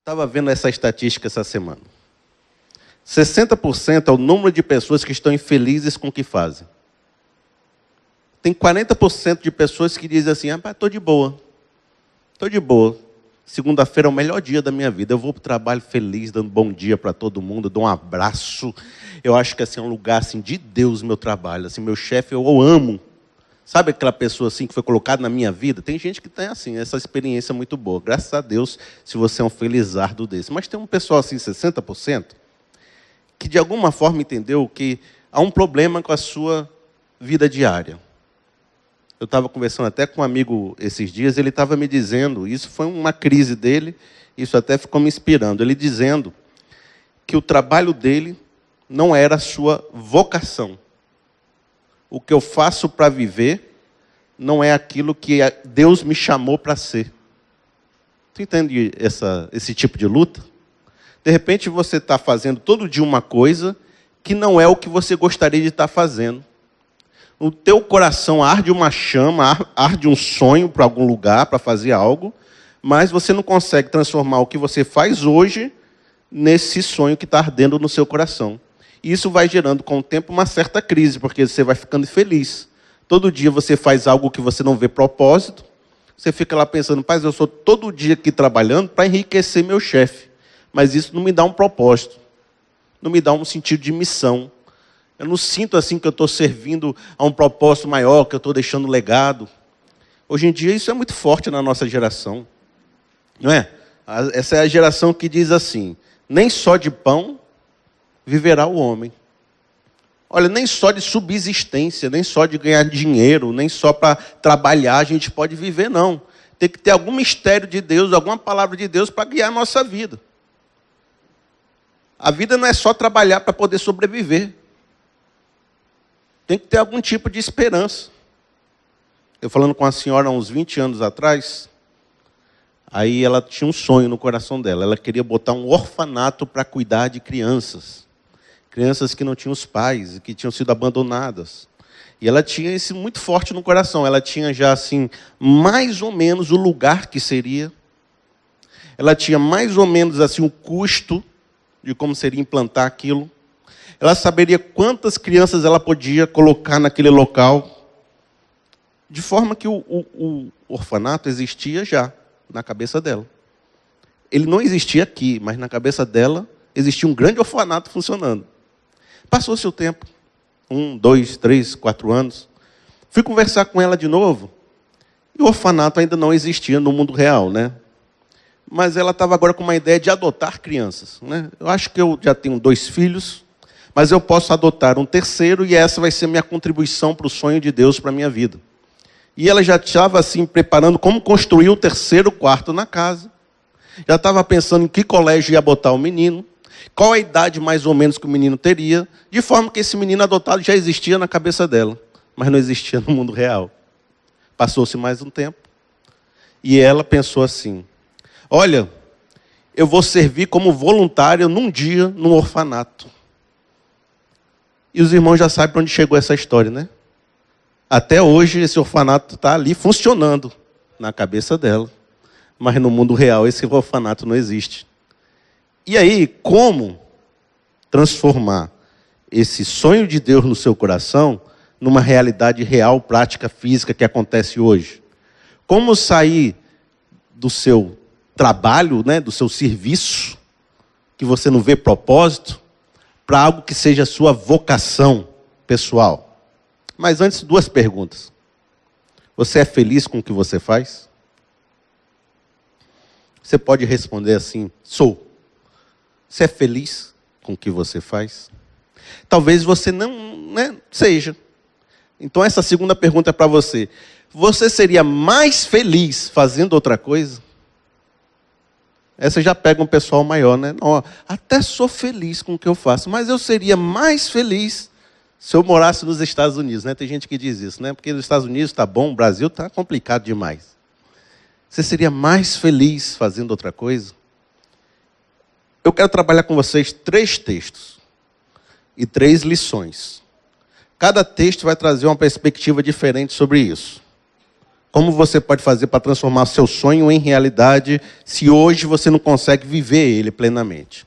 Estava vendo essa estatística essa semana. 60% é o número de pessoas que estão infelizes com o que fazem. Tem 40% de pessoas que dizem assim, estou de boa. Estou de boa. Segunda-feira é o melhor dia da minha vida. Eu vou para o trabalho feliz, dando bom dia para todo mundo, dou um abraço. Eu acho que assim, é um lugar assim, de Deus, meu trabalho. Assim, meu chefe eu amo. Sabe aquela pessoa assim, que foi colocada na minha vida? Tem gente que tem assim, essa experiência muito boa. Graças a Deus, se você é um felizardo desse. Mas tem um pessoal assim, 60%, que de alguma forma entendeu que há um problema com a sua vida diária. Eu estava conversando até com um amigo esses dias, ele estava me dizendo, isso foi uma crise dele, isso até ficou me inspirando, ele dizendo que o trabalho dele não era a sua vocação. O que eu faço para viver não é aquilo que Deus me chamou para ser. Tu entende esse tipo de luta? De repente você está fazendo todo dia uma coisa que não é o que você gostaria de estar fazendo. No teu coração arde uma chama, arde um sonho para algum lugar, para fazer algo, mas você não consegue transformar o que você faz hoje nesse sonho que está ardendo no seu coração. E isso vai gerando com o tempo uma certa crise, porque você vai ficando infeliz. Todo dia você faz algo que você não vê propósito, você fica lá pensando, pai, eu sou todo dia aqui trabalhando para enriquecer meu chefe, mas isso não me dá um propósito, não me dá um sentido de missão. Eu não sinto assim que eu estou servindo a um propósito maior, que eu estou deixando legado. Hoje em dia isso é muito forte na nossa geração. Não é? Essa é a geração que diz assim, nem só de pão viverá o homem. Olha, nem só de subsistência, nem só de ganhar dinheiro, nem só para trabalhar a gente pode viver, não. Tem que ter algum mistério de Deus, alguma palavra de Deus para guiar a nossa vida. A vida não é só trabalhar para poder sobreviver. Tem que ter algum tipo de esperança. Eu falando com a senhora há uns 20 anos atrás, aí ela tinha um sonho no coração dela. Ela queria botar um orfanato para cuidar de crianças. Crianças que não tinham os pais, que tinham sido abandonadas. E ela tinha isso muito forte no coração. Ela tinha já assim, mais ou menos o lugar que seria. Ela tinha mais ou menos assim o custo de como seria implantar aquilo. Ela saberia quantas crianças ela podia colocar naquele local, de forma que o orfanato existia já na cabeça dela. Ele não existia aqui, mas na cabeça dela existia um grande orfanato funcionando. Passou-se o tempo, 1, 2, 3, 4 anos. Fui conversar com ela de novo, e o orfanato ainda não existia no mundo real, né? Mas ela estava agora com uma ideia de adotar crianças, né? Eu acho que eu já tenho 2 filhos, mas eu posso adotar um terceiro e essa vai ser minha contribuição para o sonho de Deus para a minha vida. E ela já estava assim, preparando como construir o 3º quarto na casa. Já estava pensando em que colégio ia botar o menino, qual a idade mais ou menos que o menino teria, de forma que esse menino adotado já existia na cabeça dela, mas não existia no mundo real. Passou-se mais um tempo, e ela pensou assim, olha, eu vou servir como voluntária num dia num orfanato. E os irmãos já sabem para onde chegou essa história, né? Até hoje esse orfanato está ali funcionando na cabeça dela. Mas no mundo real esse orfanato não existe. E aí, como transformar esse sonho de Deus no seu coração numa realidade real, prática, física que acontece hoje? Como sair do seu trabalho, né, do seu serviço, que você não vê propósito, para algo que seja a sua vocação pessoal? Mas antes, 2 perguntas. Você é feliz com o que você faz? Você pode responder assim, sou. Você é feliz com o que você faz? Talvez você não, né, seja. Então essa segunda pergunta é para você. Você seria mais feliz fazendo outra coisa? Essa já pega um pessoal maior, né? Não, até sou feliz com o que eu faço, mas eu seria mais feliz se eu morasse nos Estados Unidos, né? Tem gente que diz isso, né? Porque nos Estados Unidos está bom, o Brasil está complicado demais. Você seria mais feliz fazendo outra coisa? Eu quero trabalhar com vocês 3 textos e 3 lições. Cada texto vai trazer uma perspectiva diferente sobre isso. Como você pode fazer para transformar seu sonho em realidade se hoje você não consegue viver ele plenamente?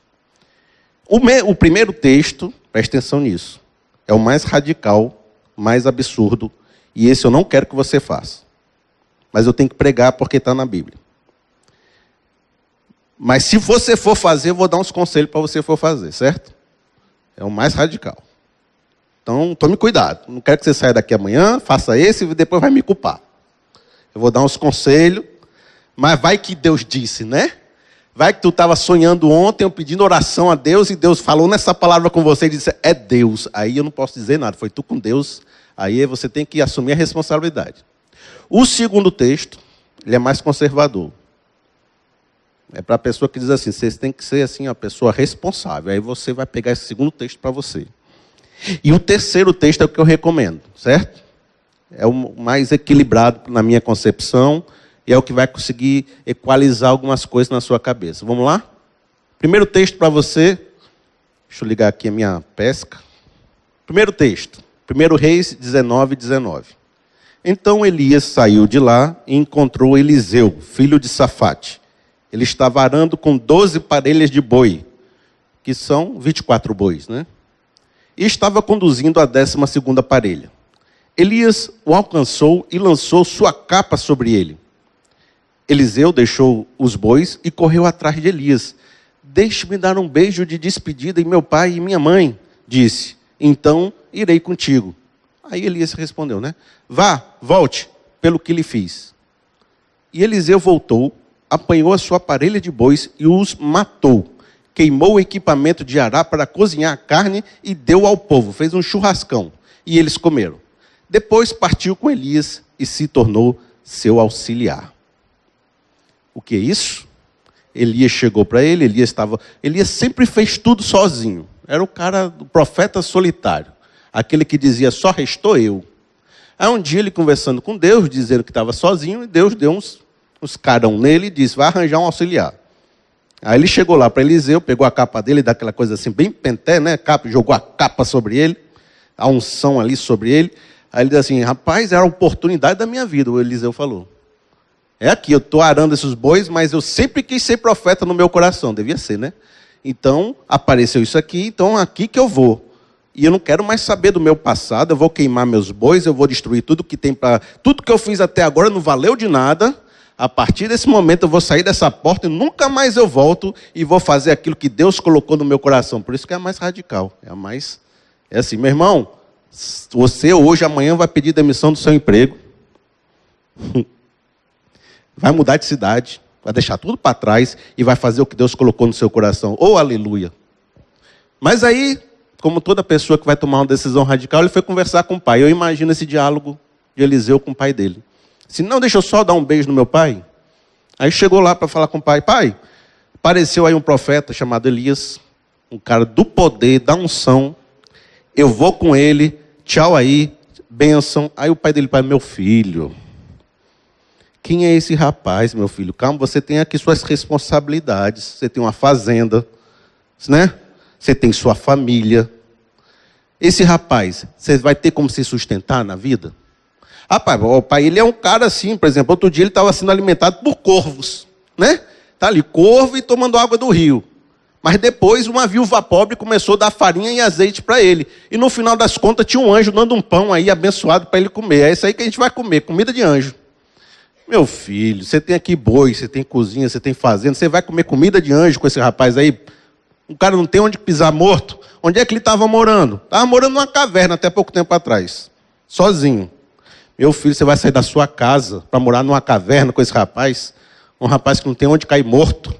O primeiro texto, preste atenção nisso, é o mais radical, mais absurdo, e esse eu não quero que você faça. Mas eu tenho que pregar porque está na Bíblia. Mas se você for fazer, eu vou dar uns conselhos para você for fazer, certo? É o mais radical. Então, tome cuidado. Não quero que você saia daqui amanhã, faça esse e depois vai me culpar. Eu vou dar uns conselhos, mas vai que Deus disse, né? Vai que tu estava sonhando ontem, eu pedindo oração a Deus, e Deus falou nessa palavra com você e disse, é Deus. Aí eu não posso dizer nada, foi tu com Deus. Aí você tem que assumir a responsabilidade. O segundo texto, ele é mais conservador. É para a pessoa que diz assim, você tem que ser assim, a pessoa responsável. Aí você vai pegar esse segundo texto para você. E o terceiro texto é o que eu recomendo, certo? É o mais equilibrado na minha concepção e é o que vai conseguir equalizar algumas coisas na sua cabeça. Vamos lá? Primeiro texto para você. Deixa eu ligar aqui a minha pesca. Primeiro texto. 1 Reis 19:19. Então Elias saiu de lá e encontrou Eliseu, filho de Safate. Ele estava arando com 12 parelhas de boi, que são 24 bois, né? E estava conduzindo a 12ª parelha. Elias o alcançou e lançou sua capa sobre ele. Eliseu deixou os bois e correu atrás de Elias. Deixe-me dar um beijo de despedida em meu pai e minha mãe, disse. Então irei contigo. Aí Elias respondeu, né? Vá, volte, pelo que lhe fiz. E Eliseu voltou, apanhou a sua parelha de bois e os matou. Queimou o equipamento de arar para cozinhar a carne e deu ao povo. Fez um churrascão. E eles comeram. Depois partiu com Elias e se tornou seu auxiliar. O que é isso? Elias chegou para ele, Elias sempre fez tudo sozinho. Era o cara, o profeta solitário. Aquele que dizia, só restou eu. Aí um dia ele conversando com Deus, dizendo que estava sozinho, e Deus deu uns carão nele e disse, vai arranjar um auxiliar. Aí ele chegou lá para Eliseu, pegou a capa dele, daquela coisa assim, bem penté, né? Jogou a capa sobre ele, a unção ali sobre ele. Aí ele disse assim, rapaz, era a oportunidade da minha vida, o Eliseu falou. É aqui, eu estou arando esses bois, mas eu sempre quis ser profeta no meu coração, devia ser, né? Então, apareceu isso aqui, então aqui que eu vou. E eu não quero mais saber do meu passado, eu vou queimar meus bois, eu vou destruir tudo que tem para... Tudo que eu fiz até agora não valeu de nada. A partir desse momento eu vou sair dessa porta e nunca mais eu volto e vou fazer aquilo que Deus colocou no meu coração. Por isso que é a mais radical, é assim, meu irmão, você hoje, amanhã vai pedir demissão do seu emprego, vai mudar de cidade, vai deixar tudo para trás e vai fazer o que Deus colocou no seu coração. Oh, aleluia! Mas aí, como toda pessoa que vai tomar uma decisão radical, ele foi conversar com o pai. Eu imagino esse diálogo de Eliseu com o pai dele. Se não, deixa eu só dar um beijo no meu pai. Aí chegou lá para falar com o pai. Pai, apareceu aí um profeta chamado Elias, um cara do poder, da unção. Eu vou com ele, tchau aí, bênção. Aí o pai dele, pai, meu filho, quem é esse rapaz, meu filho? Calma, você tem aqui suas responsabilidades. Você tem uma fazenda, né? Você tem sua família. Esse rapaz, você vai ter como se sustentar na vida? Rapaz, o pai, ele é um cara assim, por exemplo, outro dia ele estava sendo alimentado por corvos, né? Tá ali, corvo e tomando água do rio. Mas depois uma viúva pobre começou a dar farinha e azeite para ele. E no final das contas tinha um anjo dando um pão aí abençoado para ele comer. É isso aí que a gente vai comer, comida de anjo. Meu filho, você tem aqui boi, você tem cozinha, você tem fazenda, você vai comer comida de anjo com esse rapaz aí? O cara não tem onde pisar morto. Onde é que ele estava morando? Estava morando numa caverna até pouco tempo atrás, sozinho. Meu filho, você vai sair da sua casa para morar numa caverna com esse rapaz? Um rapaz que não tem onde cair morto.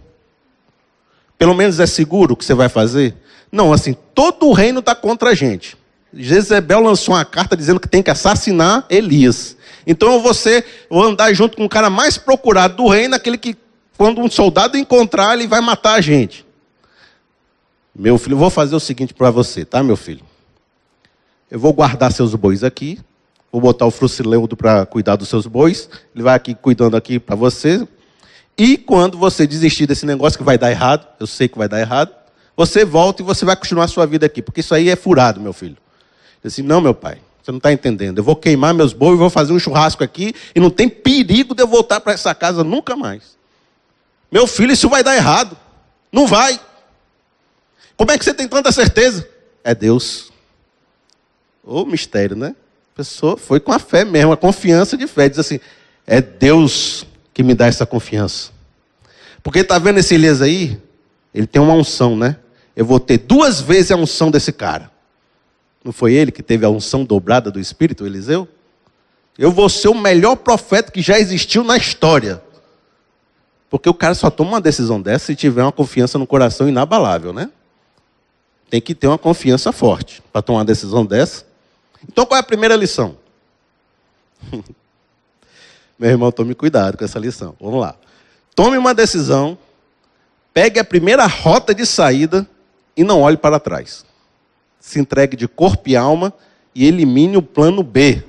Pelo menos é seguro o que você vai fazer? Não, assim, todo o reino está contra a gente. Jezebel lançou uma carta dizendo que tem que assassinar Elias. Então eu vou andar junto com o cara mais procurado do reino, aquele que, quando um soldado encontrar, ele vai matar a gente. Meu filho, eu vou fazer o seguinte para você, tá, meu filho? Eu vou guardar seus bois aqui. Vou botar o Frucileudo para cuidar dos seus bois. Ele vai aqui cuidando aqui para você. E quando você desistir desse negócio que vai dar errado, eu sei que vai dar errado, você volta e você vai continuar a sua vida aqui. Porque isso aí é furado, meu filho. Eu disse, não, meu pai. Você não está entendendo. Eu vou queimar meus bois, vou fazer um churrasco aqui e não tem perigo de eu voltar para essa casa nunca mais. Meu filho, isso vai dar errado. Não vai. Como é que você tem tanta certeza? É Deus. Ô mistério, né? A pessoa foi com a fé mesmo, a confiança de fé. Diz assim, é Deus que me dá essa confiança. Porque está vendo esse Elias aí? Ele tem uma unção, né? Eu vou ter 2 vezes a unção desse cara. Não foi ele que teve a unção dobrada do Espírito, Eliseu? Eu vou ser o melhor profeta que já existiu na história. Porque o cara só toma uma decisão dessa se tiver uma confiança no coração inabalável, né? Tem que ter uma confiança forte para tomar uma decisão dessa. Então qual é a primeira lição? Meu irmão, tome cuidado com essa lição. Vamos lá. Tome uma decisão, pegue a primeira rota de saída e não olhe para trás. Se entregue de corpo e alma e elimine o plano B.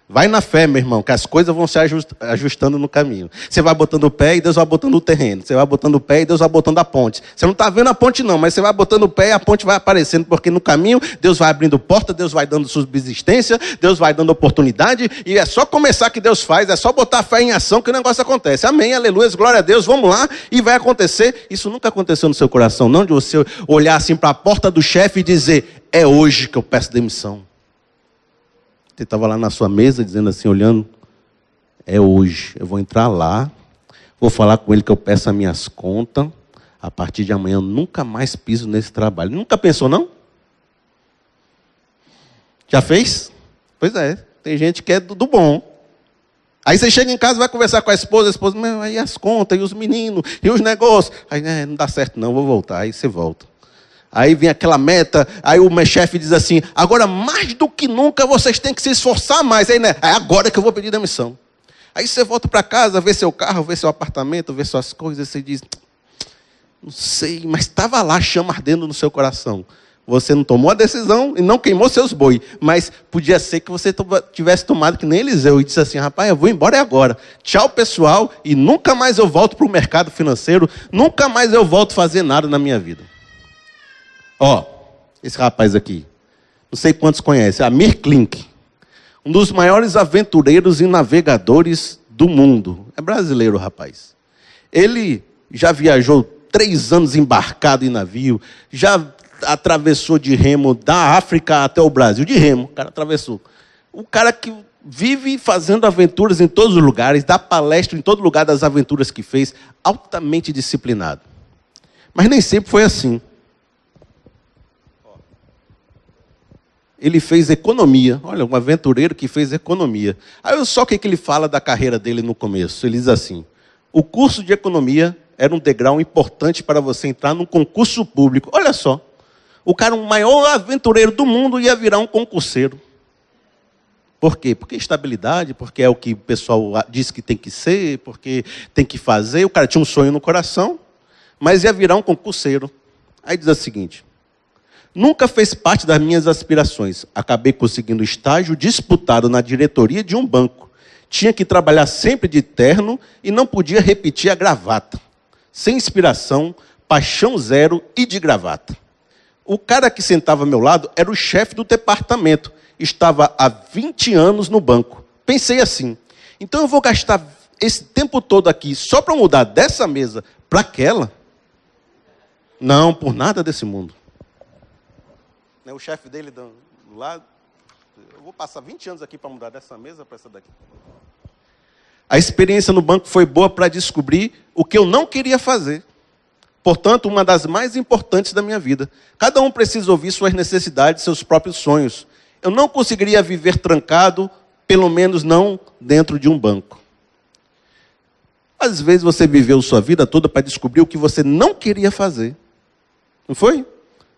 Vai na fé, meu irmão, que as coisas vão se ajustando no caminho. Você vai botando o pé e Deus vai botando o terreno. Você vai botando o pé e Deus vai botando a ponte. Você não está vendo a ponte não, mas você vai botando o pé e a ponte vai aparecendo, porque no caminho Deus vai abrindo porta, Deus vai dando subsistência, Deus vai dando oportunidade, e é só começar que Deus faz, é só botar a fé em ação que o negócio acontece. Amém, aleluia, glória a Deus, vamos lá, e vai acontecer. Isso nunca aconteceu no seu coração, não de você olhar assim para a porta do chefe e dizer, é hoje que eu peço demissão. Você estava lá na sua mesa, dizendo assim, olhando, é hoje, eu vou entrar lá, vou falar com ele que eu peço as minhas contas, a partir de amanhã eu nunca mais piso nesse trabalho. Nunca pensou, não? Já fez? Pois é, tem gente que é do bom. Aí você chega em casa, vai conversar com a esposa, meu, aí as contas, e os meninos, e os negócios. Aí, não dá certo não, vou voltar. Aí você volta. Aí vem aquela meta, aí o meu chefe diz assim, agora mais do que nunca vocês têm que se esforçar mais. Aí, né? É agora que eu vou pedir demissão. Aí você volta para casa, vê seu carro, vê seu apartamento, vê suas coisas, e você diz, não sei, mas estava lá, chama ardendo no seu coração. Você não tomou a decisão e não queimou seus boi, mas podia ser que você tivesse tomado que nem Eliseu e disse assim, rapaz, eu vou embora agora. Tchau, pessoal, e nunca mais eu volto para o mercado financeiro, nunca mais eu volto a fazer nada na minha vida. Ó, esse rapaz aqui, não sei quantos conhecem, Amir Klink, um dos maiores aventureiros e navegadores do mundo. É brasileiro, rapaz. Ele já viajou 3 anos embarcado em navio, já atravessou de remo da África até o Brasil, de remo, o cara atravessou. O cara que vive fazendo aventuras em todos os lugares, dá palestra em todo lugar das aventuras que fez, altamente disciplinado. Mas nem sempre foi assim. Ele fez economia. Olha, um aventureiro que fez economia. Aí só o que ele fala da carreira dele no começo? Ele diz assim, o curso de economia era um degrau importante para você entrar num concurso público. Olha só, o cara, o maior aventureiro do mundo, ia virar um concurseiro. Por quê? Porque estabilidade, porque é o que o pessoal diz que tem que ser, porque tem que fazer. O cara tinha um sonho no coração, mas ia virar um concurseiro. Aí diz o seguinte, nunca fez parte das minhas aspirações. Acabei conseguindo estágio disputado na diretoria de um banco. Tinha que trabalhar sempre de terno e não podia repetir a gravata. Sem inspiração, paixão zero e de gravata. O cara que sentava ao meu lado era o chefe do departamento. Estava há 20 anos no banco. Pensei assim, então eu vou gastar esse tempo todo aqui só para mudar dessa mesa para aquela? Não, por nada desse mundo. O chefe dele do lado, eu vou passar 20 anos aqui para mudar dessa mesa para essa daqui. A experiência no banco foi boa para descobrir o que eu não queria fazer. Portanto, uma das mais importantes da minha vida. Cada um precisa ouvir suas necessidades, seus próprios sonhos. Eu não conseguiria viver trancado, pelo menos não dentro de um banco. Às vezes você viveu sua vida toda para descobrir o que você não queria fazer. Não foi?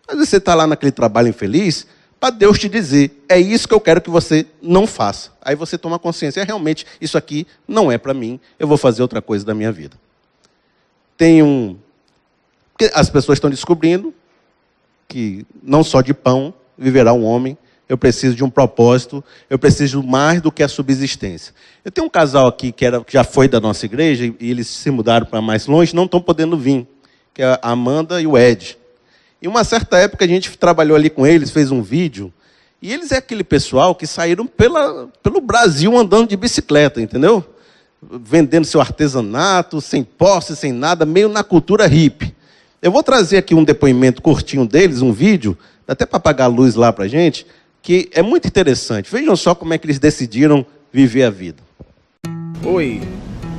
Às vezes você está lá naquele trabalho infeliz, para Deus te dizer, é isso que eu quero que você não faça. Aí você toma consciência, realmente, isso aqui não é para mim, eu vou fazer outra coisa da minha vida. Porque as pessoas estão descobrindo que não só de pão viverá um homem, eu preciso de um propósito, eu preciso mais do que a subsistência. Eu tenho um casal aqui que já foi da nossa igreja, e eles se mudaram para mais longe, não estão podendo vir, que é a Amanda e o Ed. E uma certa época a gente trabalhou ali com eles, fez um vídeo, E eles é aquele pessoal que saíram pelo Brasil andando de bicicleta, entendeu? Vendendo seu artesanato, sem posse, sem nada, meio na cultura hippie. Eu vou trazer aqui um depoimento curtinho deles, um vídeo, até para apagar a luz lá para a gente, que é muito interessante. Vejam só como é que eles decidiram viver a vida. Oi,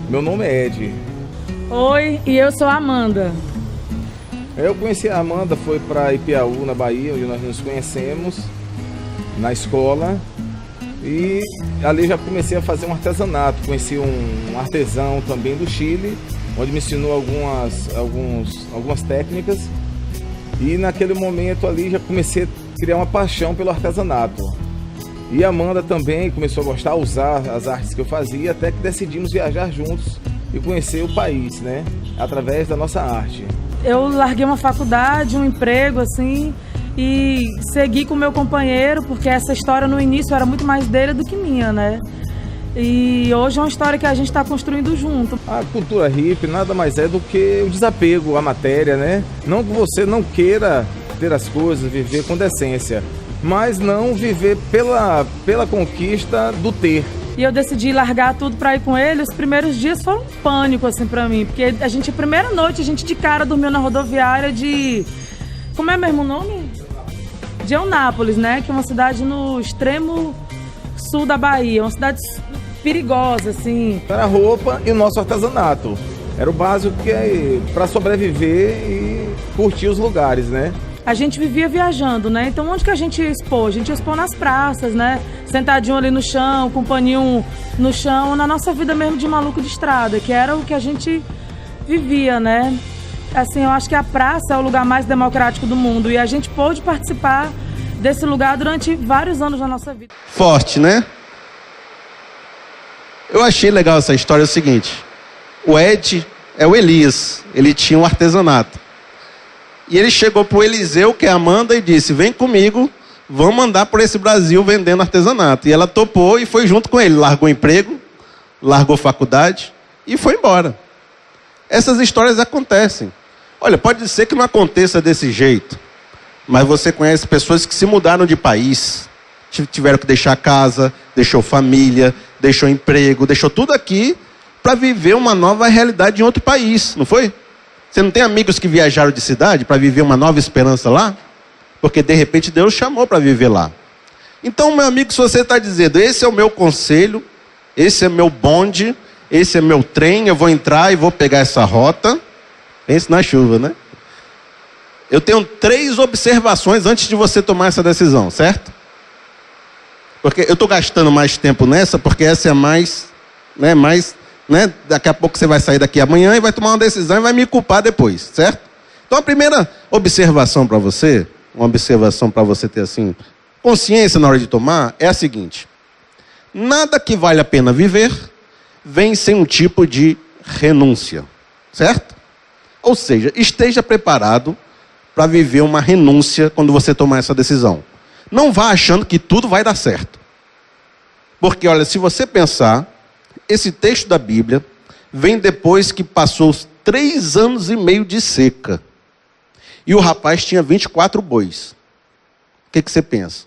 meu nome é Ed. Oi, e eu sou a Amanda. Eu conheci a Amanda, foi para Ipiaú, na Bahia, onde nós nos conhecemos, na escola. E ali já comecei a fazer um artesanato. Conheci um artesão também do Chile, onde me ensinou algumas técnicas. E naquele momento ali já comecei a criar uma paixão pelo artesanato. E a Amanda também começou a gostar, a usar as artes que eu fazia, até que decidimos viajar juntos e conhecer o país, né? Através da nossa arte. Eu larguei uma faculdade, um emprego, assim, e segui com o meu companheiro, porque essa história no início era muito mais dele do que minha, né? E hoje é uma história que a gente está construindo junto. A cultura hippie nada mais é do que o desapego à matéria, né? Não que você não queira ter as coisas, viver com decência, mas não viver pela conquista do ter. E eu decidi largar tudo para ir com ele. Os primeiros dias foram um pânico, assim, para mim, porque a primeira noite, a gente de cara dormiu na rodoviária de... Como é mesmo o nome? De Eunápolis, né? Que é uma cidade no extremo sul da Bahia, uma cidade perigosa, assim. Era a roupa e o nosso artesanato. Era o básico para sobreviver e curtir os lugares, né? A gente vivia viajando, né? Então onde que a gente ia expor? A gente ia expor nas praças, né? Sentadinho ali no chão, com um paninho no chão, na nossa vida mesmo de maluco de estrada, que era o que a gente vivia, né? Assim, eu acho que a praça é o lugar mais democrático do mundo e a gente pôde participar desse lugar durante vários anos da nossa vida. Forte, né? Eu achei legal essa história, é o seguinte: o Ed é o Elias, ele tinha um artesanato. E ele chegou para o Eliseu, que é a Amanda, e disse: vem comigo, vamos andar por esse Brasil vendendo artesanato. E ela topou e foi junto com ele. Largou o emprego, largou faculdade e foi embora. Essas histórias acontecem. Olha, pode ser que não aconteça desse jeito, mas você conhece pessoas que se mudaram de país, tiveram que deixar casa, deixou família, deixou emprego, deixou tudo aqui para viver uma nova realidade em outro país, não foi? Você não tem amigos que viajaram de cidade para viver uma nova esperança lá? Porque de repente Deus chamou para viver lá. Então, meu amigo, se você está dizendo: esse é o meu conselho, esse é meu bonde, esse é meu trem, eu vou entrar e vou pegar essa rota. Pense na chuva, né? Eu tenho 3 observações antes de você tomar essa decisão, certo? Porque eu estou gastando mais tempo nessa, porque essa é mais, daqui a pouco você vai sair daqui amanhã e vai tomar uma decisão e vai me culpar depois, certo? Então a primeira observação para você, uma observação para você ter assim, consciência na hora de tomar, é a seguinte: nada que vale a pena viver vem sem um tipo de renúncia, certo? Ou seja, esteja preparado para viver uma renúncia quando você tomar essa decisão. Não vá achando que tudo vai dar certo. Porque olha, se você pensar, esse texto da Bíblia vem depois que passou os 3 anos e meio de seca. E o rapaz tinha 24 bois. O que você pensa?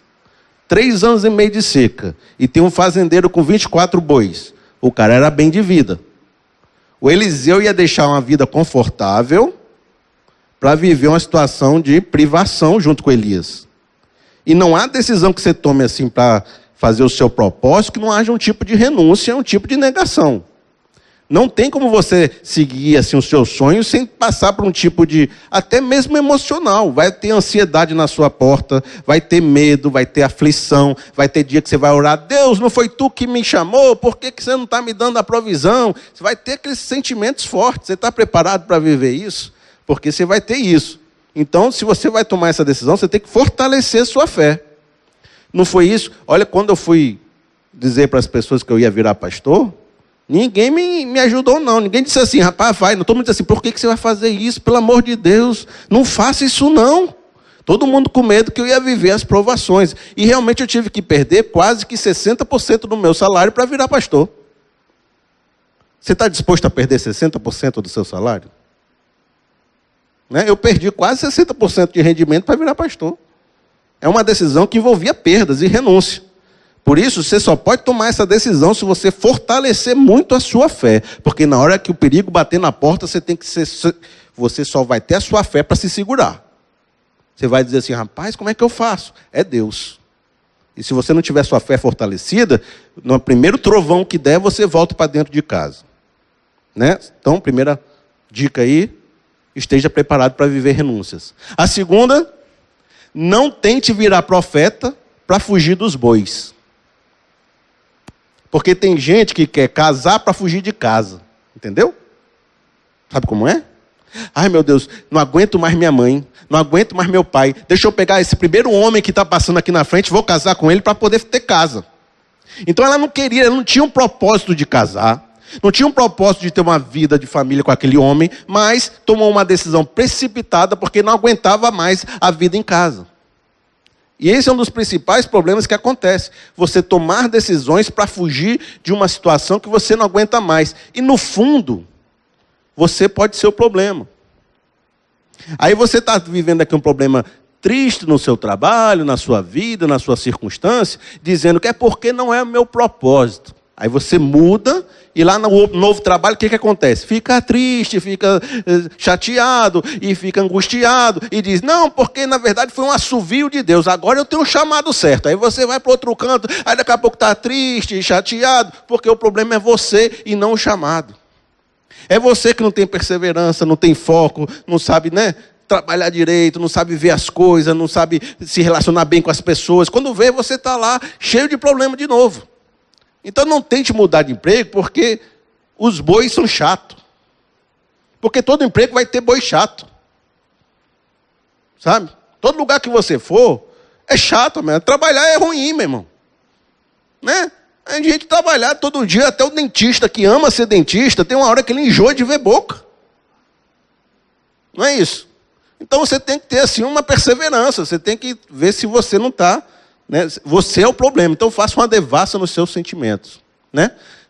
3 anos e meio de seca. E tem um fazendeiro com 24 bois. O cara era bem de vida. O Eliseu ia deixar uma vida confortável para viver uma situação de privação junto com Elias. E não há decisão que você tome assim para fazer o seu propósito que não haja um tipo de renúncia, um tipo de negação. Não tem como você seguir assim os seus sonhos sem passar por um tipo de, até mesmo emocional. Vai ter ansiedade na sua porta, vai ter medo, vai ter aflição, vai ter dia que você vai orar: Deus, não foi tu que me chamou, por que você não está me dando a provisão? Você vai ter aqueles sentimentos fortes. Você está preparado para viver isso? Porque você vai ter isso. Então, se você vai tomar essa decisão, você tem que fortalecer sua fé. Não foi isso? Olha, quando eu fui dizer para as pessoas que eu ia virar pastor, ninguém me ajudou, não. Ninguém disse assim: rapaz, vai. Todo mundo disse assim: por que você vai fazer isso? Pelo amor de Deus, não faça isso não. Todo mundo com medo que eu ia viver as provações. E realmente eu tive que perder quase que 60% do meu salário para virar pastor. Você está disposto a perder 60% do seu salário? Né? Eu perdi quase 60% de rendimento para virar pastor. É uma decisão que envolvia perdas e renúncia. Por isso, você só pode tomar essa decisão se você fortalecer muito a sua fé. Porque na hora que o perigo bater na porta, você só vai ter a sua fé para se segurar. Você vai dizer assim, rapaz, como é que eu faço? É Deus. E se você não tiver sua fé fortalecida, no primeiro trovão que der, você volta para dentro de casa. Né? Então, primeira dica aí, esteja preparado para viver renúncias. A segunda, não tente virar profeta para fugir dos bois. Porque tem gente que quer casar para fugir de casa. Entendeu? Sabe como é? Ai, meu Deus, não aguento mais minha mãe, não aguento mais meu pai. Deixa eu pegar esse primeiro homem que está passando aqui na frente, vou casar com ele para poder ter casa. Então ela não tinha um propósito de casar, não tinha um propósito de ter uma vida de família com aquele homem, mas tomou uma decisão precipitada porque não aguentava mais a vida em casa. E esse é um dos principais problemas que acontece. Você tomar decisões para fugir de uma situação que você não aguenta mais. E no fundo, você pode ser o problema. Aí você está vivendo aqui um problema triste no seu trabalho, na sua vida, na sua circunstância, dizendo que é porque não é o meu propósito. Aí você muda e lá no novo trabalho, o que acontece? Fica triste, fica chateado e fica angustiado e diz, não, porque na verdade foi um assovio de Deus, agora eu tenho um chamado certo. Aí você vai para outro canto, aí daqui a pouco está triste e chateado, porque o problema é você e não o chamado. É você que não tem perseverança, não tem foco, não sabe, trabalhar direito, não sabe ver as coisas, não sabe se relacionar bem com as pessoas. Quando vê, você está lá cheio de problema de novo. Então não tente mudar de emprego, porque os bois são chatos. Porque todo emprego vai ter boi chato. Sabe? Todo lugar que você for, é chato mesmo. Trabalhar é ruim, meu irmão. Né? A gente trabalhar todo dia, até o dentista que ama ser dentista, tem uma hora que ele enjoa de ver boca. Não é isso? Então você tem que ter assim uma perseverança, você tem que ver se você não está... Você é o problema, então faça uma devassa nos seus sentimentos.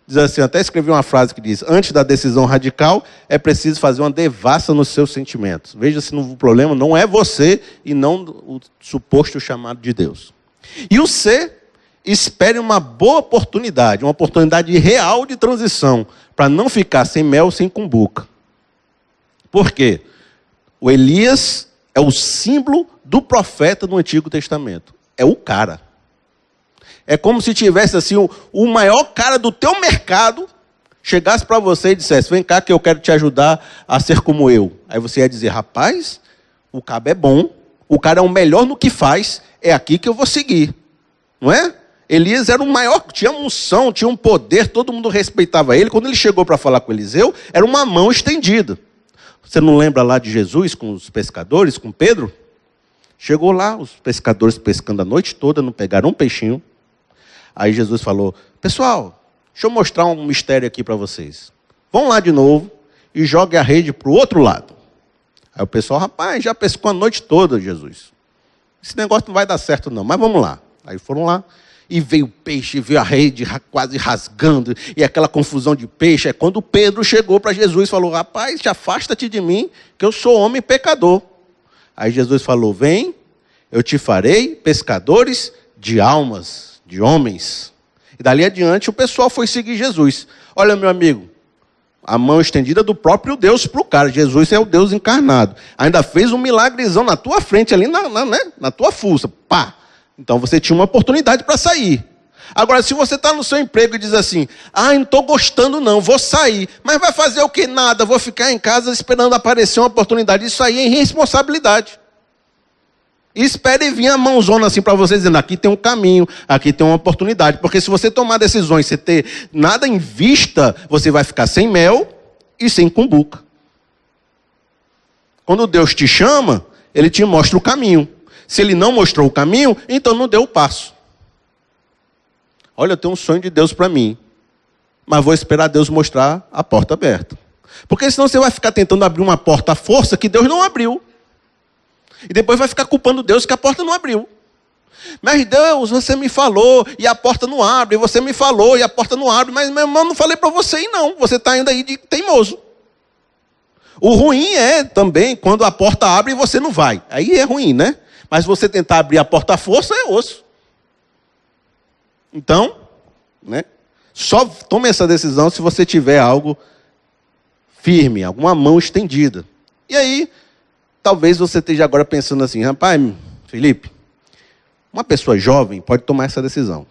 Diz assim, até escrevi uma frase que diz, antes da decisão radical, é preciso fazer uma devassa nos seus sentimentos. Veja se o problema não é você e não o suposto chamado de Deus. E o C, espere uma boa oportunidade, uma oportunidade real de transição, para não ficar sem mel, sem cumbuca. Por quê? O Elias é o símbolo do profeta do Antigo Testamento. É o cara. É como se tivesse assim, o maior cara do teu mercado chegasse para você e dissesse, vem cá que eu quero te ajudar a ser como eu. Aí você ia dizer, rapaz, o cabo é bom, o cara é o melhor no que faz, é aqui que eu vou seguir. Não é? Elias era o maior, tinha unção, tinha um poder, todo mundo respeitava ele. Quando ele chegou para falar com Eliseu, era uma mão estendida. Você não lembra lá de Jesus com os pescadores, com Pedro? Chegou lá, os pescadores pescando a noite toda, não pegaram um peixinho. Aí Jesus falou, pessoal, deixa eu mostrar um mistério aqui para vocês. Vão lá de novo e joguem a rede para o outro lado. Aí o pessoal, rapaz, já pescou a noite toda, Jesus. Esse negócio não vai dar certo não, mas vamos lá. Aí foram lá e veio o peixe, veio a rede quase rasgando, e aquela confusão de peixe. É quando Pedro chegou para Jesus e falou, rapaz, afasta-te de mim, que eu sou homem pecador. Aí Jesus falou, vem, eu te farei pescadores de almas, de homens. E dali adiante o pessoal foi seguir Jesus. Olha, meu amigo, a mão estendida do próprio Deus para o cara. Jesus é o Deus encarnado. Ainda fez um milagrezão na tua frente, ali na tua fuça. Pá! Então você tinha uma oportunidade para sair. Agora, se você está no seu emprego e diz assim, não estou gostando não, vou sair. Mas vai fazer o que? Nada, vou ficar em casa esperando aparecer uma oportunidade. Isso aí é irresponsabilidade. E espere vir a mãozona assim para você, dizendo, aqui tem um caminho, aqui tem uma oportunidade. Porque se você tomar decisões, você ter nada em vista, você vai ficar sem mel e sem cumbuca. Quando Deus te chama, Ele te mostra o caminho. Se Ele não mostrou o caminho, então não deu o passo. Olha, eu tenho um sonho de Deus para mim, mas vou esperar Deus mostrar a porta aberta. Porque senão você vai ficar tentando abrir uma porta à força que Deus não abriu. E depois vai ficar culpando Deus que a porta não abriu. Mas Deus, você me falou e a porta não abre. Você me falou e a porta não abre. Mas meu irmão, não falei para você ir não. Você está ainda aí de teimoso. O ruim é também quando a porta abre e você não vai. Aí é ruim, né? Mas você tentar abrir a porta à força é osso. Então, né? Só tome essa decisão se você tiver algo firme, alguma mão estendida. E aí, talvez você esteja agora pensando assim, rapaz, Felipe, uma pessoa jovem pode tomar essa decisão.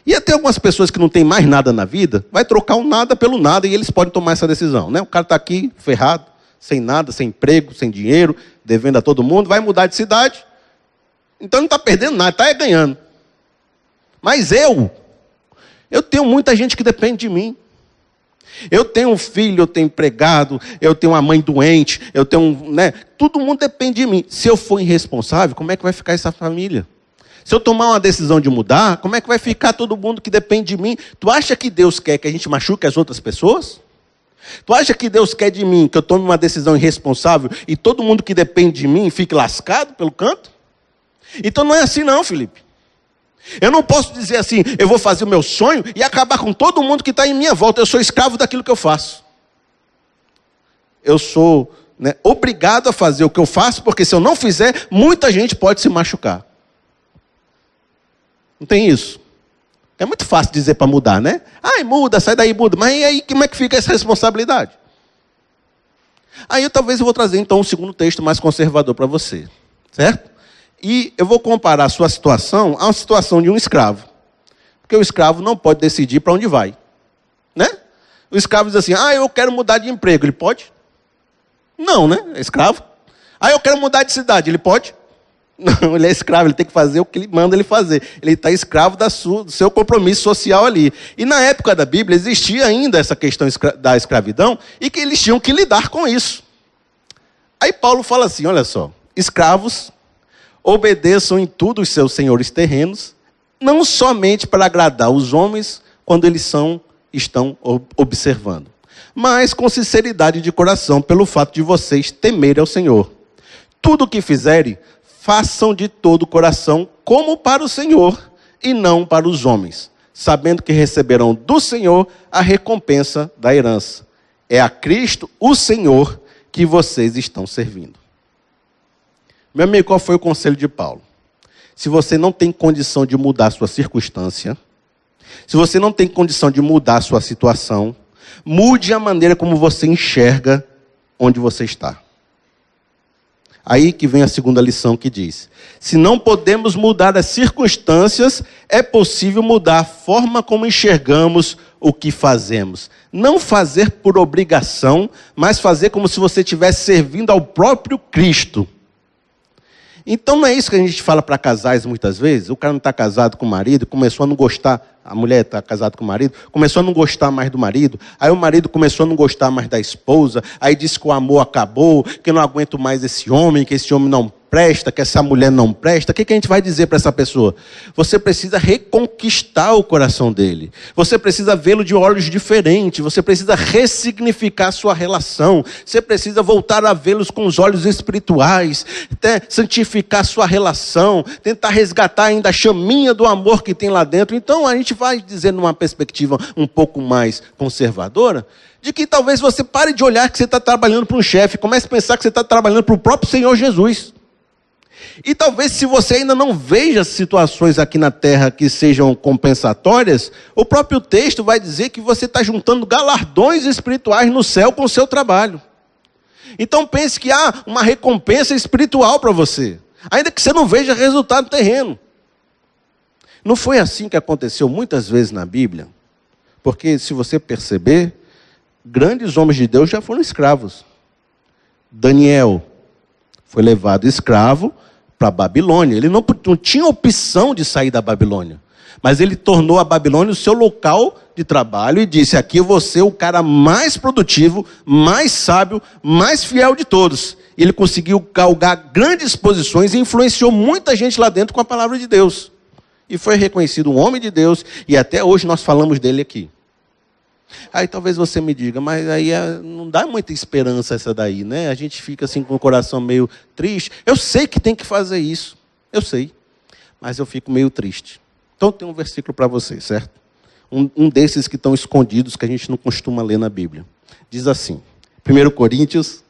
E até algumas pessoas que não têm mais nada na vida, vai trocar o nada pelo nada e eles podem tomar essa decisão, né? O cara está aqui ferrado, sem nada, sem emprego, sem dinheiro, devendo a todo mundo, vai mudar de cidade. Então não está perdendo nada, está ganhando. Mas eu tenho muita gente que depende de mim. Eu tenho um filho, eu tenho empregado, eu tenho uma mãe doente, eu tenho, né? Todo mundo depende de mim. Se eu for irresponsável, como é que vai ficar essa família? Se eu tomar uma decisão de mudar, como é que vai ficar todo mundo que depende de mim? Tu acha que Deus quer que a gente machuque as outras pessoas? Tu acha que Deus quer de mim que eu tome uma decisão irresponsável e todo mundo que depende de mim fique lascado pelo canto? Então não é assim não, Felipe. Eu não posso dizer assim, eu vou fazer o meu sonho e acabar com todo mundo que está em minha volta. Eu sou escravo daquilo que eu faço. Eu sou, né, obrigado a fazer o que eu faço, porque se eu não fizer, muita gente pode se machucar. Não tem isso? É muito fácil dizer para mudar, né? Ai, muda, sai daí, muda. Mas e aí, como é que fica essa responsabilidade? Aí talvez eu vou trazer então um segundo texto mais conservador para você. Certo? E eu vou comparar a sua situação à situação de um escravo. Porque o escravo não pode decidir para onde vai. Né? O escravo diz assim, eu quero mudar de emprego. Ele pode? Não, né? É escravo. Eu quero mudar de cidade. Ele pode? Não, ele é escravo, ele tem que fazer o que ele manda ele fazer. Ele está escravo do seu compromisso social ali. E na época da Bíblia existia ainda essa questão da escravidão e que eles tinham que lidar com isso. Aí Paulo fala assim, olha só, escravos, obedeçam em tudo os seus senhores terrenos, não somente para agradar os homens quando eles estão observando, mas com sinceridade de coração, pelo fato de vocês temerem ao Senhor. Tudo o que fizerem, façam de todo o coração como para o Senhor e não para os homens, sabendo que receberão do Senhor a recompensa da herança. É a Cristo, o Senhor, que vocês estão servindo. Meu amigo, qual foi o conselho de Paulo? Se você não tem condição de mudar a sua circunstância, se você não tem condição de mudar a sua situação, mude a maneira como você enxerga onde você está. Aí que vem a segunda lição que diz, se não podemos mudar as circunstâncias, é possível mudar a forma como enxergamos o que fazemos. Não fazer por obrigação, mas fazer como se você estivesse servindo ao próprio Cristo. Então não é isso que a gente fala para casais muitas vezes? O cara não está casado com o marido, começou a não gostar, a mulher está casada com o marido, começou a não gostar mais do marido, aí o marido começou a não gostar mais da esposa, aí disse que o amor acabou, que eu não aguento mais esse homem, que esse homem não presta, que essa mulher não presta. O que a gente vai dizer para essa pessoa? Você precisa reconquistar o coração dele. Você precisa vê-lo de olhos diferentes. Você precisa ressignificar a sua relação. Você precisa voltar a vê-los com os olhos espirituais. Santificar a sua relação. Tentar resgatar ainda a chaminha do amor que tem lá dentro. Então a gente vai dizer numa perspectiva um pouco mais conservadora, de que talvez você pare de olhar que você está trabalhando para um chefe. Comece a pensar que você está trabalhando para o próprio Senhor Jesus. E talvez se você ainda não veja situações aqui na terra que sejam compensatórias, o próprio texto vai dizer que você está juntando galardões espirituais no céu com o seu trabalho. Então pense que há uma recompensa espiritual para você, ainda que você não veja resultado terreno. Não foi assim que aconteceu muitas vezes na Bíblia? Porque se você perceber, grandes homens de Deus já foram escravos. Daniel foi levado escravo para a Babilônia. Ele não tinha opção de sair da Babilônia. Mas ele tornou a Babilônia o seu local de trabalho e disse, aqui eu vou ser o cara mais produtivo, mais sábio, mais fiel de todos. E ele conseguiu galgar grandes posições e influenciou muita gente lá dentro com a palavra de Deus. E foi reconhecido um homem de Deus e até hoje nós falamos dele aqui. Aí talvez você me diga, mas aí não dá muita esperança essa daí, né? A gente fica assim com o coração meio triste. Eu sei que tem que fazer isso, eu sei, mas eu fico meio triste. Então tem um versículo para você, certo? Um desses que estão escondidos, que a gente não costuma ler na Bíblia. Diz assim, 1 Coríntios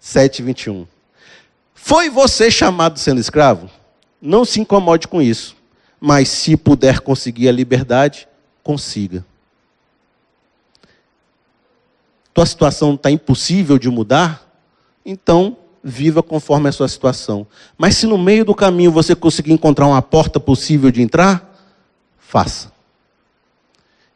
7, 21. Foi você chamado sendo escravo? Não se incomode com isso. Mas se puder conseguir a liberdade, consiga. Tua situação está impossível de mudar? Então, viva conforme a sua situação. Mas se no meio do caminho você conseguir encontrar uma porta possível de entrar, faça.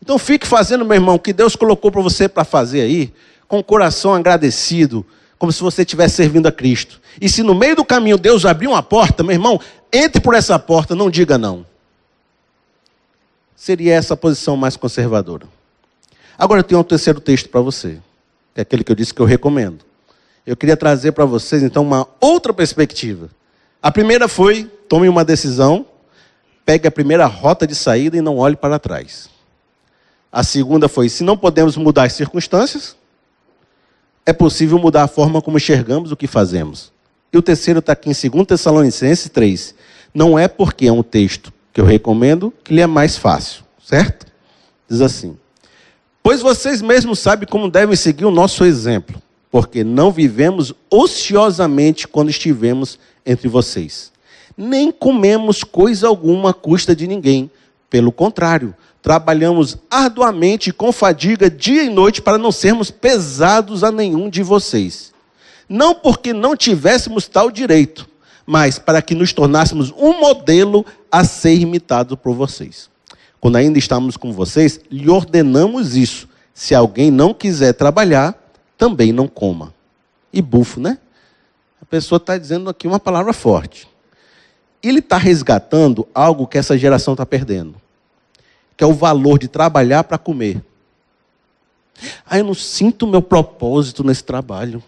Então fique fazendo, meu irmão, o que Deus colocou para você para fazer aí, com o coração agradecido, como se você estivesse servindo a Cristo. E se no meio do caminho Deus abrir uma porta, meu irmão, entre por essa porta, não diga não. Seria essa a posição mais conservadora. Agora eu tenho um terceiro texto para você, que é aquele que eu disse que eu recomendo. Eu queria trazer para vocês, então, uma outra perspectiva. A primeira foi, tome uma decisão, pegue a primeira rota de saída e não olhe para trás. A segunda foi, se não podemos mudar as circunstâncias, é possível mudar a forma como enxergamos o que fazemos. E o terceiro está aqui em 2 Tessalonicenses 3. Não é porque é um texto que eu recomendo que ele é mais fácil, certo? Diz assim, pois vocês mesmos sabem como devem seguir o nosso exemplo, porque não vivemos ociosamente quando estivemos entre vocês. Nem comemos coisa alguma à custa de ninguém. Pelo contrário, trabalhamos arduamente e com fadiga dia e noite para não sermos pesados a nenhum de vocês. Não porque não tivéssemos tal direito, mas para que nos tornássemos um modelo a ser imitado por vocês. Quando ainda estamos com vocês, lhe ordenamos isso. Se alguém não quiser trabalhar, também não coma. E bufo, né? A pessoa está dizendo aqui uma palavra forte. Ele está resgatando algo que essa geração está perdendo. Que é o valor de trabalhar para comer. Eu não sinto o meu propósito nesse trabalho.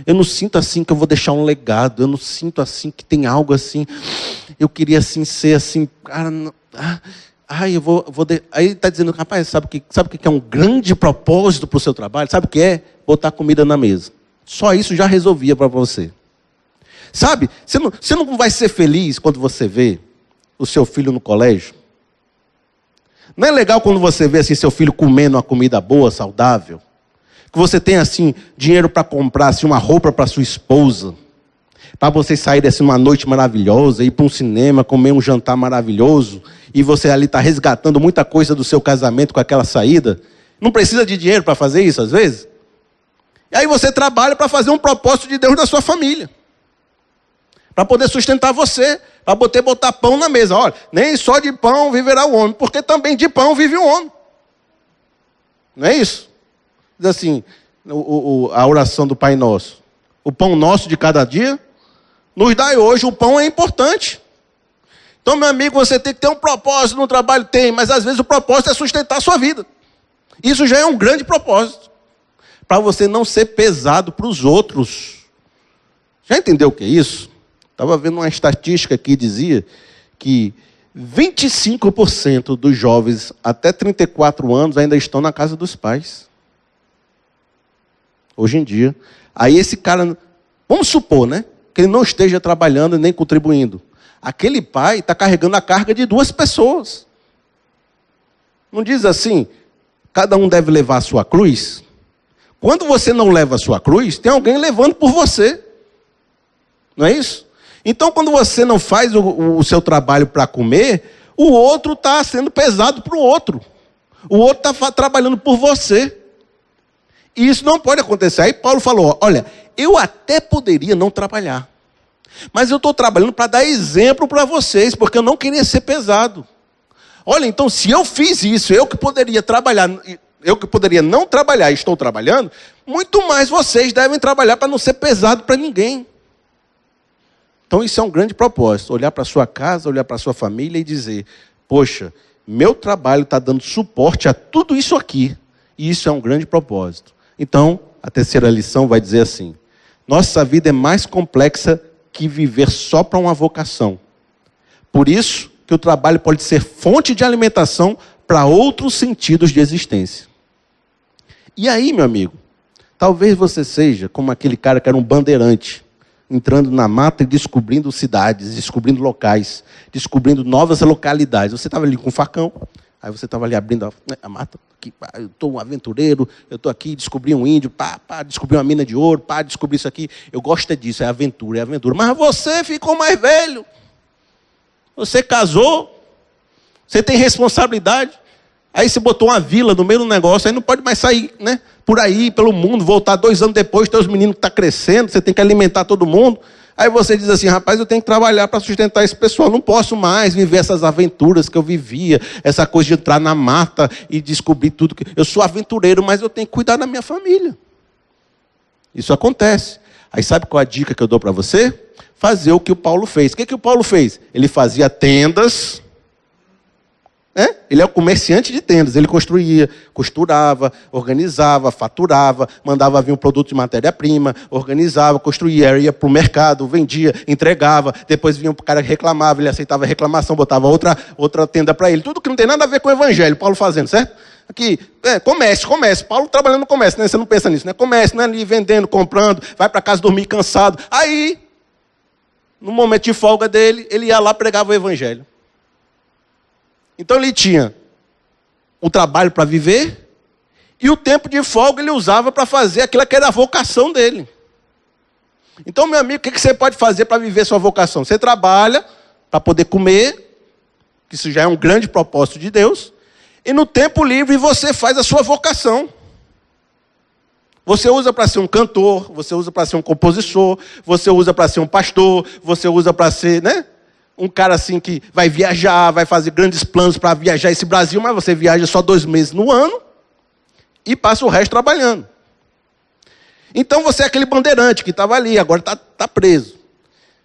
Eu não sinto assim que eu vou deixar um legado. Eu não sinto assim que tem algo assim. Eu queria assim ser assim. Cara, Aí ele está dizendo, rapaz, sabe o que é um grande propósito para o seu trabalho? Sabe o que é? Botar comida na mesa. Só isso já resolvia para você. Sabe, você não vai ser feliz quando você vê o seu filho no colégio? Não é legal quando você vê assim, seu filho comendo uma comida boa, saudável? Que você tem assim, dinheiro para comprar assim, uma roupa para sua esposa, para vocês saírem assim, uma noite maravilhosa, ir para um cinema, comer um jantar maravilhoso, e você ali está resgatando muita coisa do seu casamento com aquela saída. Não precisa de dinheiro para fazer isso às vezes? E aí você trabalha para fazer um propósito de Deus na sua família. Para poder sustentar você, para poder botar pão na mesa. Olha, nem só de pão viverá o homem, porque também de pão vive o homem. Não é isso? Diz assim, a oração do Pai Nosso. O pão nosso de cada dia, nos dai hoje. O pão é importante. Então, meu amigo, você tem que ter um propósito no trabalho, tem, mas às vezes o propósito é sustentar a sua vida. Isso já é um grande propósito. Para você não ser pesado para os outros. Já entendeu o que é isso? Estava vendo uma estatística que dizia que 25% dos jovens até 34 anos ainda estão na casa dos pais. Hoje em dia. Aí esse cara, vamos supor, né? Que ele não esteja trabalhando nem contribuindo. Aquele pai está carregando a carga de 2 pessoas. Não diz assim, cada um deve levar a sua cruz? Quando você não leva a sua cruz, tem alguém levando por você. Não é isso? Então, quando você não faz o seu trabalho para comer, o outro está sendo pesado para o outro. O outro está trabalhando por você. E isso não pode acontecer. Aí Paulo falou, olha, eu até poderia não trabalhar. Mas eu estou trabalhando para dar exemplo para vocês, porque eu não queria ser pesado. Olha, então se eu fiz isso, eu que poderia trabalhar, eu que poderia não trabalhar e estou trabalhando, muito mais vocês devem trabalhar para não ser pesado para ninguém. Então isso é um grande propósito, olhar para a sua casa, olhar para a sua família e dizer, poxa, meu trabalho está dando suporte a tudo isso aqui, e isso é um grande propósito. Então, a terceira lição vai dizer assim, nossa vida é mais complexa que viver só para uma vocação. Por isso que o trabalho pode ser fonte de alimentação para outros sentidos de existência. E aí, meu amigo, talvez você seja como aquele cara que era um bandeirante, entrando na mata e descobrindo cidades, descobrindo locais, descobrindo novas localidades. Você estava ali com um facão, Aí você estava ali abrindo a mata, aqui, pá, eu estou um aventureiro, eu estou aqui, descobri um índio, descobri uma mina de ouro, descobri isso aqui. Eu gosto disso, é aventura. Mas você ficou mais velho. Você casou, você tem responsabilidade. Aí você botou uma vila no meio do negócio, aí não pode mais sair, né, por aí, pelo mundo, voltar 2 anos depois, teus meninos estão crescendo, você tem que alimentar todo mundo. Aí você diz assim, rapaz, eu tenho que trabalhar para sustentar esse pessoal, não posso mais viver essas aventuras que eu vivia, essa coisa de entrar na mata e descobrir tudo. Eu sou aventureiro, mas eu tenho que cuidar da minha família. Isso acontece. Aí sabe qual é a dica que eu dou para você? Fazer o que o Paulo fez. O que o Paulo fez? Ele fazia tendas. Ele é o comerciante de tendas, ele construía, costurava, organizava, faturava, mandava vir um produto de matéria-prima, organizava, construía, ia para o mercado, vendia, entregava, depois vinha o cara que reclamava, ele aceitava a reclamação, botava outra tenda para ele, tudo que não tem nada a ver com o evangelho, Paulo fazendo, certo? Aqui, comércio, Paulo trabalhando no comércio, né? Você não pensa nisso, né? Comércio, né? Ali vendendo, comprando, vai para casa dormir cansado, aí, no momento de folga dele, ele ia lá e pregava o evangelho. Então ele tinha o trabalho para viver e o tempo de folga ele usava para fazer aquilo que era a vocação dele. Então, meu amigo, o que você pode fazer para viver sua vocação? Você trabalha para poder comer, que isso já é um grande propósito de Deus, e no tempo livre você faz a sua vocação. Você usa para ser um cantor, você usa para ser um compositor, você usa para ser um pastor, você usa para ser, né? Um cara assim que vai viajar, vai fazer grandes planos para viajar esse Brasil, mas você viaja só 2 meses no ano e passa o resto trabalhando. Então você é aquele bandeirante que estava ali, agora está preso.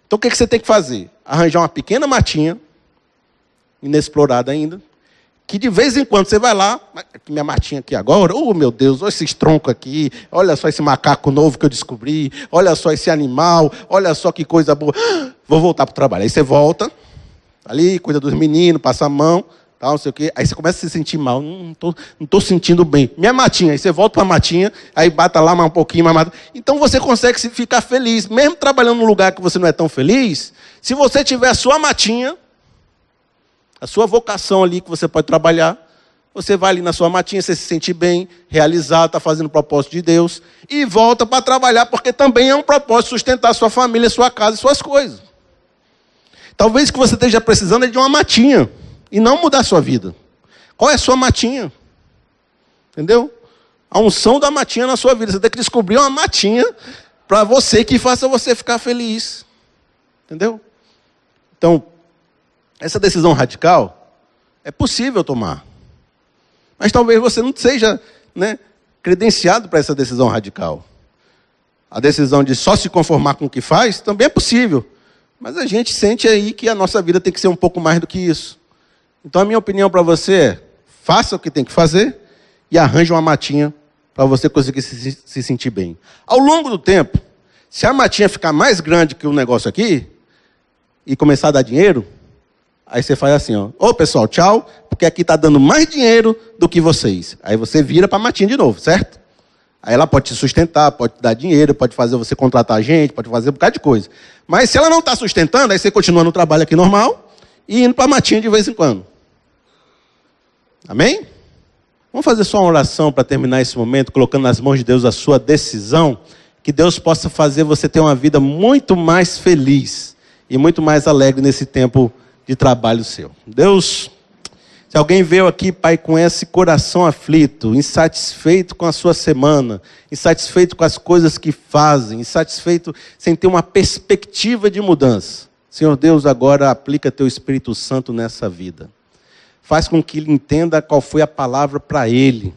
Então o que você tem que fazer? Arranjar uma pequena matinha, inexplorada ainda, que de vez em quando você vai lá, minha matinha aqui agora, oh meu Deus, olha esses troncos aqui, olha só esse macaco novo que eu descobri, olha só esse animal, olha só que coisa boa, vou voltar para o trabalho. Aí você volta, ali, cuida dos meninos, passa a mão, tal, não sei o quê, aí você começa a se sentir mal, não estou sentindo bem. Minha matinha, aí você volta para a matinha, aí bata lá um pouquinho, mais. Então você consegue ficar feliz, mesmo trabalhando num lugar que você não é tão feliz, se você tiver a sua matinha, a sua vocação ali que você pode trabalhar, você vai ali na sua matinha, você se sente bem, realizado, está fazendo o propósito de Deus, e volta para trabalhar, porque também é um propósito sustentar a sua família, sua casa e suas coisas. Talvez o que você esteja precisando é de uma matinha, e não mudar a sua vida. Qual é a sua matinha? Entendeu? A unção da matinha na sua vida. Você tem que descobrir uma matinha para você que faça você ficar feliz. Entendeu? Então, essa decisão radical é possível tomar. Mas talvez você não seja, né, credenciado para essa decisão radical. A decisão de só se conformar com o que faz também é possível. Mas a gente sente aí que a nossa vida tem que ser um pouco mais do que isso. Então a minha opinião para você é, faça o que tem que fazer e arranje uma matinha para você conseguir se sentir bem. Ao longo do tempo, se a matinha ficar mais grande que o negócio aqui e começar a dar dinheiro, aí você faz assim, ó, ô pessoal, tchau, porque aqui está dando mais dinheiro do que vocês. Aí você vira para a matinha de novo, certo? Aí ela pode te sustentar, pode te dar dinheiro, pode fazer você contratar gente, pode fazer um bocado de coisa. Mas se ela não está sustentando, aí você continua no trabalho aqui normal e indo para a matinha de vez em quando. Amém? Vamos fazer só uma oração para terminar esse momento, colocando nas mãos de Deus a sua decisão, que Deus possa fazer você ter uma vida muito mais feliz e muito mais alegre nesse tempo de trabalho seu. Deus, se alguém veio aqui, Pai, com esse coração aflito, insatisfeito com a sua semana, insatisfeito com as coisas que fazem, insatisfeito sem ter uma perspectiva de mudança, Senhor Deus, agora aplica Teu Espírito Santo nessa vida. Faz com que ele entenda qual foi a palavra para ele.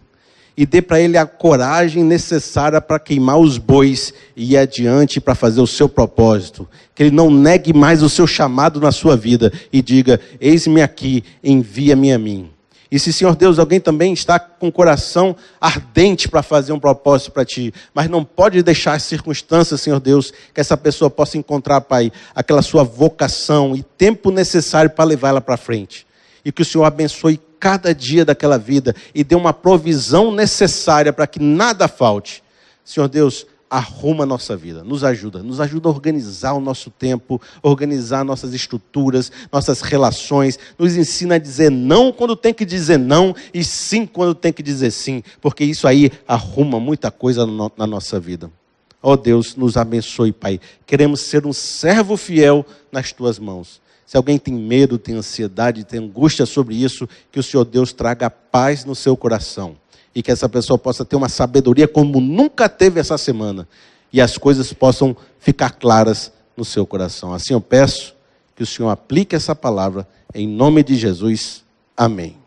E dê para ele a coragem necessária para queimar os bois e ir adiante para fazer o seu propósito. Que ele não negue mais o seu chamado na sua vida e diga, eis-me aqui, envia-me a mim. E se, Senhor Deus, alguém também está com o coração ardente para fazer um propósito para Ti, mas não pode deixar as circunstâncias, Senhor Deus, que essa pessoa possa encontrar, Pai, aquela sua vocação e tempo necessário para levar ela para frente. E que o Senhor abençoe cada dia daquela vida e dê uma provisão necessária para que nada falte. Senhor Deus, arruma a nossa vida, nos ajuda a organizar o nosso tempo, organizar nossas estruturas, nossas relações, nos ensina a dizer não quando tem que dizer não e sim quando tem que dizer sim, porque isso aí arruma muita coisa na nossa vida. Ó Deus, nos abençoe, Pai. Queremos ser um servo fiel nas Tuas mãos. Se alguém tem medo, tem ansiedade, tem angústia sobre isso, que o Senhor Deus traga paz no seu coração. E que essa pessoa possa ter uma sabedoria como nunca teve essa semana. E as coisas possam ficar claras no seu coração. Assim eu peço que o Senhor aplique essa palavra em nome de Jesus. Amém.